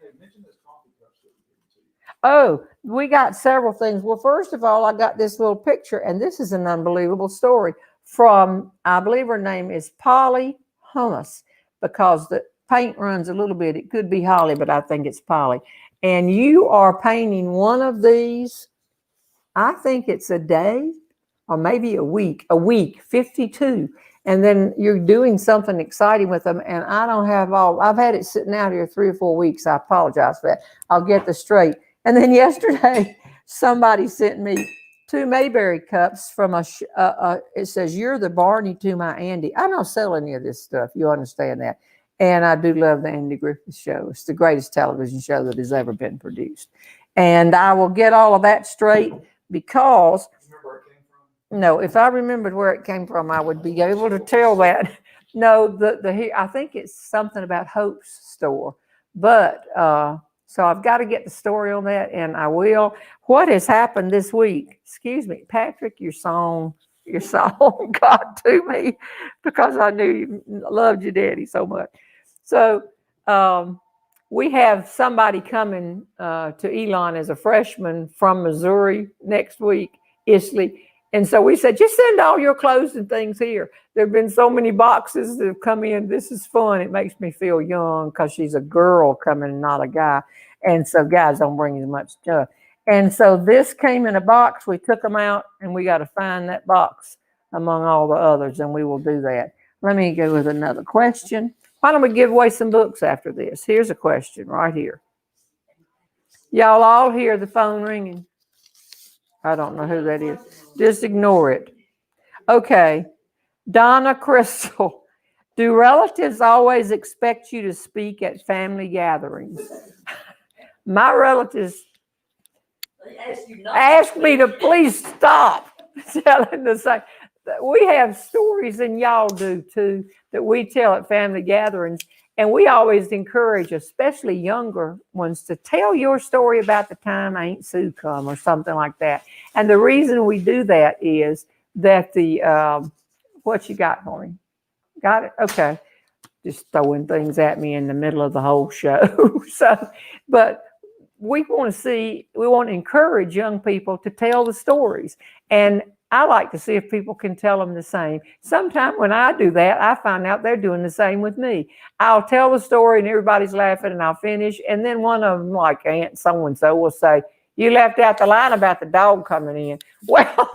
S2: Oh, we got several things. Well, first of all, I got this little picture, and this is an unbelievable story from, I believe her name is Polly Hummus, because the paint runs a little bit. It could be Holly, but I think it's Polly. And you are painting one of these, I think it's a day or maybe a week, 52. And then you're doing something exciting with them. And I don't have I've had it sitting out here 3 or 4 weeks. I apologize for that. I'll get this straight. And then yesterday, somebody sent me 2 Mayberry cups from it says, "You're the Barney to my Andy." I don't sell any of this stuff. You understand that. And I do love the Andy Griffith Show. It's the greatest television show that has ever been produced. And I will get all of that straight because, no, if I remembered where it came from, I would be able to tell that. No, I think it's something about Hope's store. But, so I've got to get the story on that, and I will. What has happened this week? Excuse me, Patrick, your song got to me because I knew you loved your daddy so much. So we have somebody coming to Elon as a freshman from Missouri next week, Isley. And so we said, just send all your clothes and things here. There have been so many boxes that have come in. This is fun. It makes me feel young because she's a girl coming, not a guy. And so guys don't bring as much stuff. And so this came in a box. We took them out, and we got to find that box among all the others, and we will do that. Let me go with another question. Why don't we give away some books after this? Here's a question right here. Y'all all hear the phone ringing? I don't know who that is. Just ignore it. Okay. Donna Crystal. Do relatives always expect you to speak at family gatherings? My relatives ask me to please stop telling the same. We have stories, and y'all do too, that we tell at family gatherings. And we always encourage, especially younger ones, to tell your story about the time Aunt Sue come or something like that. And the reason we do that is that what you got for me? Got it? Okay. Just throwing things at me in the middle of the whole show. But we want to encourage young people to tell the stories. And I like to see if people can tell them the same. Sometimes when I do that, I find out they're doing the same with me. I'll tell the story and everybody's laughing and I'll finish. And then one of them, like Aunt so-and-so, will say, "You left out the line about the dog coming in." Well,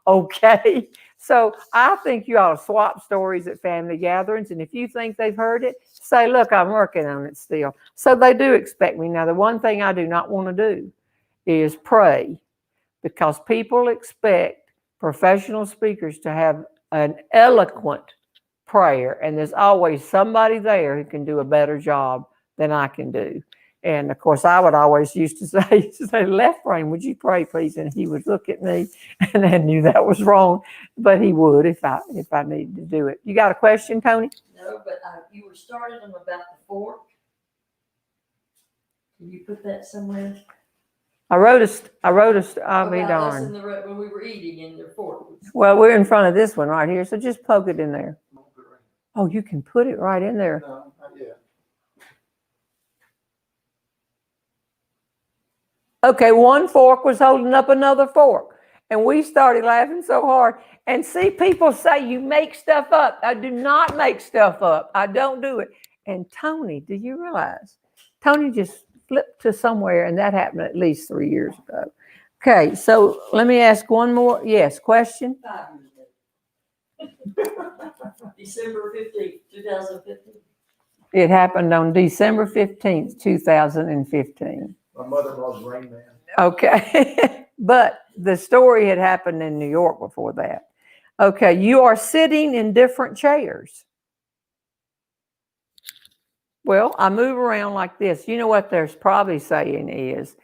S2: okay. So I think you ought to swap stories at family gatherings. And if you think they've heard it, say, "Look, I'm working on it still." So they do expect me. Now, the one thing I do not want to do is pray, because people expect professional speakers to have an eloquent prayer. And there's always somebody there who can do a better job than I can do. And of course, I would always used to say, "Left brain, would you pray, please?" And he would look at me, and I knew that was wrong, but he would if I needed to do it. You got a question, Tony?
S3: No, but you were starting them about the fork. Can you put that somewhere?
S2: I wrote I'll be
S3: About us
S2: darned.
S3: in the when we were eating in their fork.
S2: Well, we're in front of this one right here, so just poke it in there. Oh, you can put it right in there.
S6: No, not yet.
S2: Okay, one fork was holding up another fork, and we started laughing so hard. And see, people say you make stuff up. I do not make stuff up. I don't do it. And Tony, do you realize? Tony just flipped to somewhere, and that happened at least 3 years ago. Okay, so let me ask one more. Yes, question?
S3: 5 years ago. December 15th, 2015.
S2: It happened on December 15th, 2015.
S6: My mother-in-law's Rain Man.
S2: Okay, but the story had happened in New York before that. Okay, you are sitting in different chairs. Well, I move around like this. You know what there's probably saying is,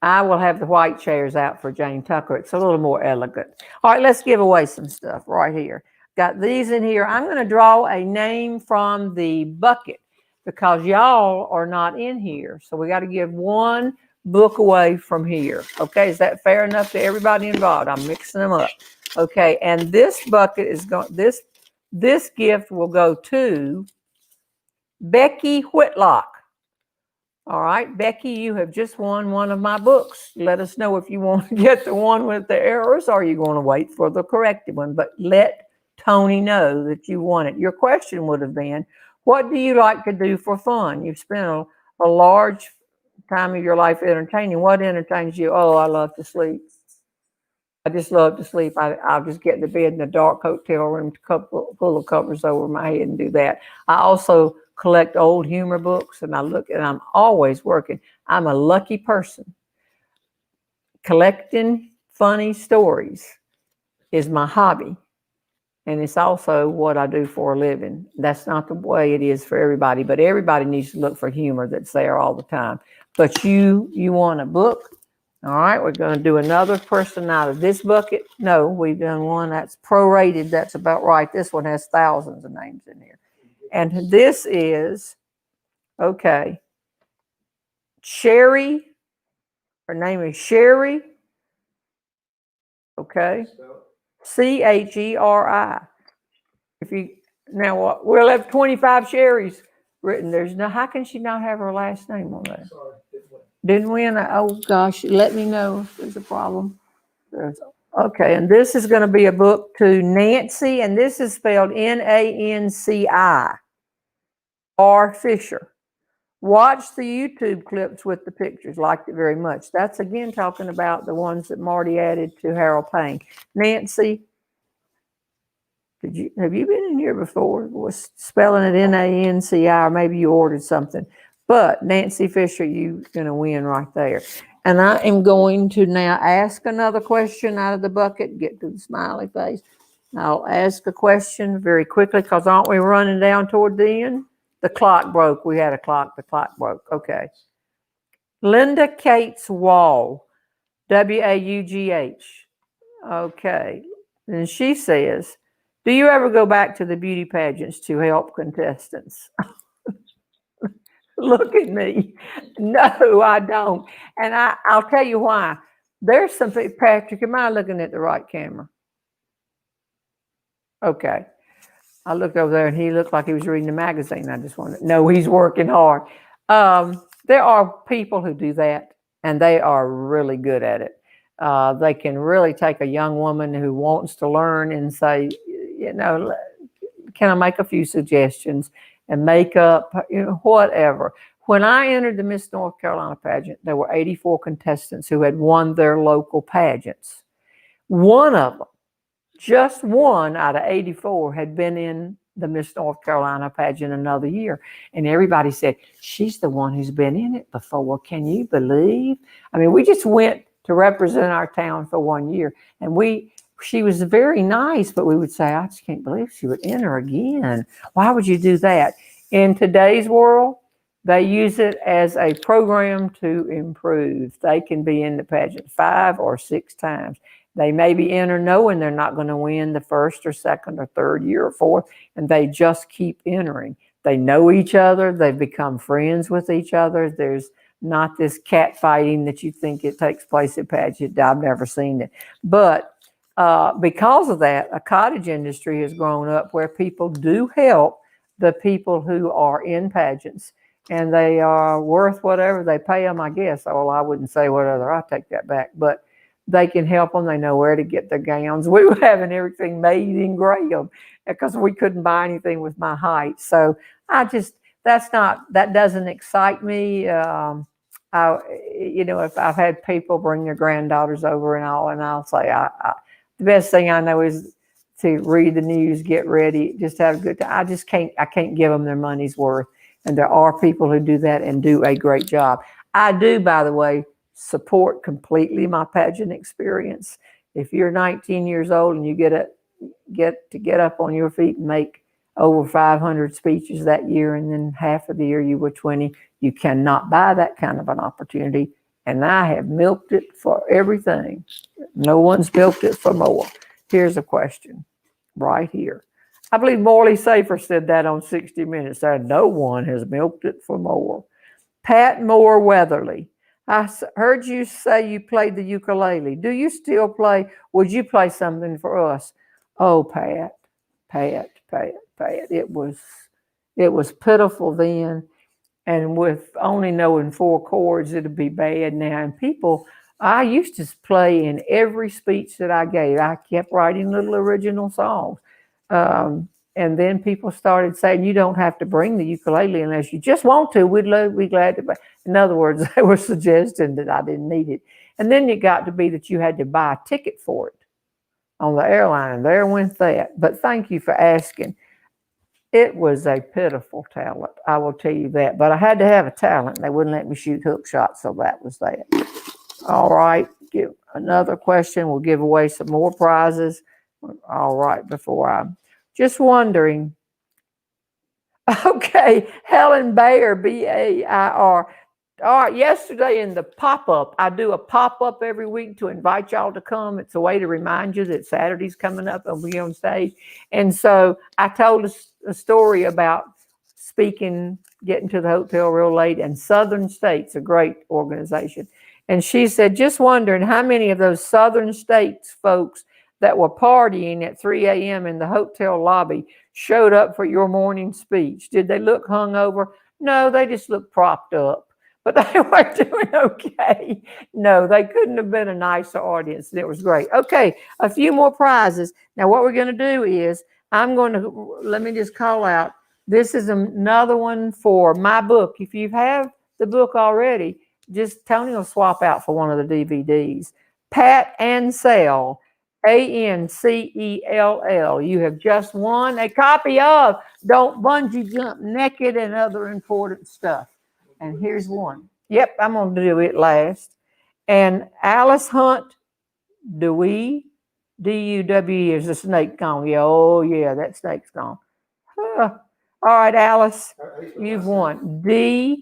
S2: I will have the white chairs out for Jane Tucker. It's a little more elegant. All right, let's give away some stuff right here. Got these in here. I'm going to draw a name from the bucket because y'all are not in here. So we got to give one book away from here. Okay, is that fair enough to everybody involved? I'm mixing them up. Okay, and this bucket is going, this gift will go to Becky Whitlock. All right, Becky, you have just won one of my books. Let us know if you want to get the one with the errors or you're going to wait for the corrected one. But let Tony know that you won it. Your question would have been, what do you like to do for fun? You've spent a large time of your life entertaining. What entertains you? Oh, I love to sleep. I just love to sleep. I'll just get to bed in a dark hotel room, full of covers over my head and do that. I also collect old humor books, and I'm always working. I'm a lucky person. Collecting funny stories is my hobby, and it's also what I do for a living. That's not the way it is for everybody, but everybody needs to look for humor that's there all the time. But you want a book? All right, we're going to do another person out of this bucket. No, we've done one that's prorated. That's about right. This one has thousands of names in here. And this is, okay, Sherry. Her name is Sherry. Okay. Cheri. Now what? We'll have 25 Sherrys written. There's no, how can she not have her last name on there?
S6: Sorry,
S2: Didn't win. Oh gosh, let me know if there's a problem. Okay, and this is going to be a book to Nancy, and this is spelled Nanci, R. Fisher. Watch the YouTube clips with the pictures. Liked it very much. That's again talking about the ones that Marty added to Harold Payne. Nancy, have you been in here before? Was spelling it Nanci, or maybe you ordered something. But Nancy Fisher, you're going to win right there. And I am going to now ask another question out of the bucket. Get to the smiley face. I'll ask a question very quickly because aren't we running down toward the end? The clock broke. We had a clock. The clock broke. Okay. Linda Cates Wall, Waugh. Okay. And she says, do you ever go back to the beauty pageants to help contestants? Look at me. No, I don't. And I'll tell you why. There's some, Patrick, am I looking at the right camera? Okay. I looked over there and he looked like he was reading the magazine. I just wanted to know he's working hard. there are people who do that, and they are really good at it. They can really take a young woman who wants to learn and say, can I make a few suggestions, and make up, whatever. When I entered the Miss North Carolina pageant, there were 84 contestants who had won their local pageants. One of them, just one out of 84, had been in the Miss North Carolina pageant another year. And everybody said, she's the one who's been in it before. Can you believe? I mean, we just went to represent our town for 1 year. And she was very nice, but we would say, I just can't believe she would enter again. Why would you do that? In today's world, they use it as a program to improve. They can be in the pageant 5 or 6 times. They maybe enter knowing they're not going to win the first or second or third year or fourth, and they just keep entering. They know each other. They've become friends with each other. There's not this cat fighting that you think it takes place at pageant. I've never seen it. But because of that, a cottage industry has grown up where people do help the people who are in pageants, and they are worth whatever they pay them, I guess. Well, I wouldn't say whatever. I take that back. But they can help them. They know where to get their gowns. We were having everything made in Graham because we couldn't buy anything with my height. So that doesn't excite me. If I've had people bring their granddaughters over and I'll say, the best thing I know is to read the news, get ready, just have a good time. I can't give them their money's worth. And there are people who do that and do a great job. I do, by the way, support completely my pageant experience. If you're 19 years old and you get up on your feet and make over 500 speeches that year, and then half of the year you were 20, you cannot buy that kind of an opportunity. And I have milked it for everything. No one's milked it for more. Here's a question right here. I believe Morley Safer said that on 60 Minutes. That no one has milked it for more. Pat Moore Weatherly. I heard you say you played the ukulele. Do you still play? Would you play something for us? Oh, Pat. It was pitiful then. And with only knowing 4 chords, it'd be bad now. And I used to play in every speech that I gave. I kept writing little original songs. And then people started saying, you don't have to bring the ukulele unless you just want to. We'd be glad to. In other words, they were suggesting that I didn't need it. And then it got to be that you had to buy a ticket for it on the airline. And there went that. But thank you for asking. It was a pitiful talent, I will tell you that. But I had to have a talent. They wouldn't let me shoot hook shots, so that was that. All right. Give another question. We'll give away some more prizes. All right, just wondering. Okay, Helen Bayer, Bair. All right, yesterday in the pop-up, I do a pop-up every week to invite y'all to come. It's a way to remind you that Saturday's coming up and we're on stage. And so I told a story about speaking, getting to the hotel real late, and Southern States, a great organization. And she said, just wondering how many of those Southern States folks that were partying at 3 a.m. in the hotel lobby showed up for your morning speech. Did they look hungover? No, they just looked propped up. But they were doing okay. No, they couldn't have been a nicer audience. It was great. Okay, a few more prizes. Now, what we're going to do is let me just call out. This is another one for my book. If you have the book already, Tony will swap out for one of the DVDs. Pat Ansell, Ancell. You have just won a copy of Don't Bungee Jump Naked and Other Important Stuff. And here's one. Yep, I'm going to do it last. And Alice Hunt Dewey, D-U-W-E, is the snake gone? Yeah, oh yeah, that snake's gone. All right, Alice, you've won. D-U-W-E,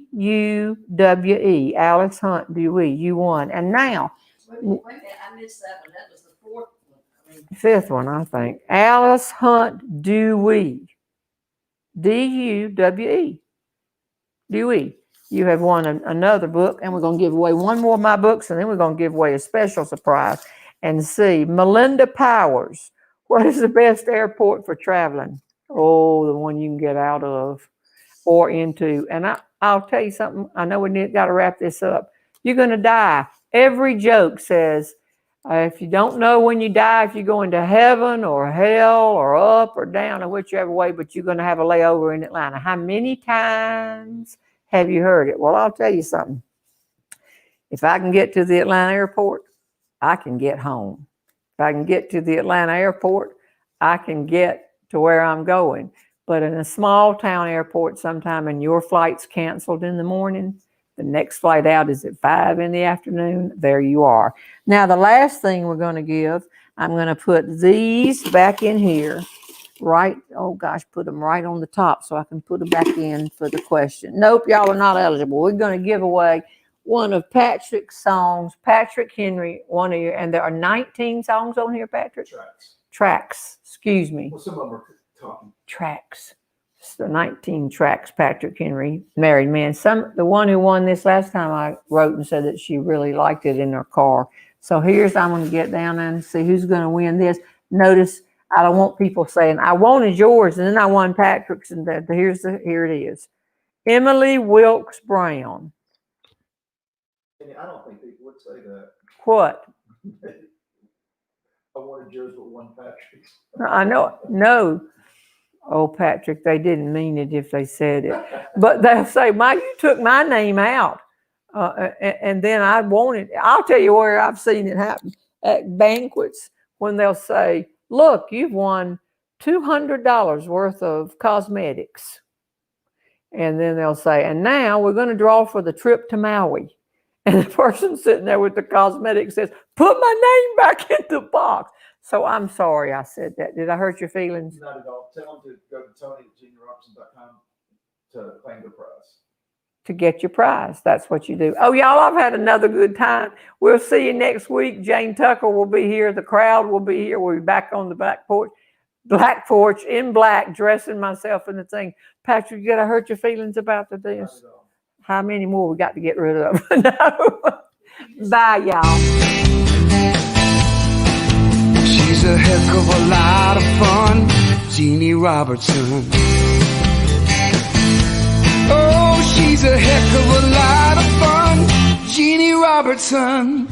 S2: Alice Hunt Dewey, you won. And now,
S3: Wait a minute, I missed that one. That was the 4th one.
S2: Fifth one, I think. Alice Hunt Dewey, D-U-W-E, Dewey. You have won another book, and we're going to give away one more of my books, and then we're going to give away a special surprise. And see, Melinda Powers, what is the best airport for traveling? Oh, the one you can get out of or into. And I'll tell you something. I know we got to wrap this up. You're going to die. Every joke says, if you don't know when you die, if you're going to heaven or hell or up or down or whichever way, but you're going to have a layover in Atlanta. How many times have you heard it? Well, I'll tell you something. If I can get to the Atlanta airport, I can get home. If I can get to the Atlanta airport, I can get to where I'm going. But in a small town airport, sometime and your flight's canceled in the morning, the next flight out is at 5 in the afternoon. There you are. Now, the last thing we're going to give, I'm going to put these back in here. Right, oh gosh, put them right on the top so I can put them back in for the question. Nope, y'all are not eligible. We're going to give away one of Patrick's songs, Patrick Henry, one of your, and there are 19 songs on here, Patrick? Tracks, excuse me.
S6: Well, some of them are talking.
S2: Tracks. It's the 19 tracks, Patrick Henry, Married Man. The one who won this last time I wrote and said that she really liked it in her car. So here's, I'm going to get down and see who's going to win this. Notice, I don't want people saying, I wanted yours, and then I won Patrick's, and here it is. Emily Wilkes Brown.
S6: I don't think people would say that.
S2: What?
S6: I wanted yours, but one Patrick's.
S2: I know, no. Oh, Patrick, they didn't mean it if they said it. But they'll say, you took my name out. And then I wanted, I'll tell you where I've seen it happen. At banquets, when they'll say, look, you've won $200 worth of cosmetics. And then they'll say, and now we're going to draw for the trip to Maui. And the person sitting there with the cosmetics says, put my name back in the box. So I'm sorry I said that. Did I hurt your feelings?
S6: Not at all. Tell them to go to Tony@JeanneRobertson.com to claim the prize.
S2: To get your prize. That's what you do. Oh, y'all, I've had another good time. We'll see you next week. Jane Tucker will be here. The crowd will be here. We'll be back on the back porch. Black porch in black, dressing myself in the thing. Patrick, did I hurt your feelings about this? How many more we got to get rid of? No. Bye, y'all.
S1: She's a heck of a lot of fun, Jeanne Robertson. Oh, she's a heck of a lot of fun, Jeanne Robertson.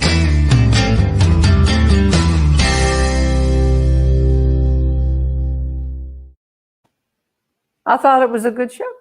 S2: I thought it was a good show.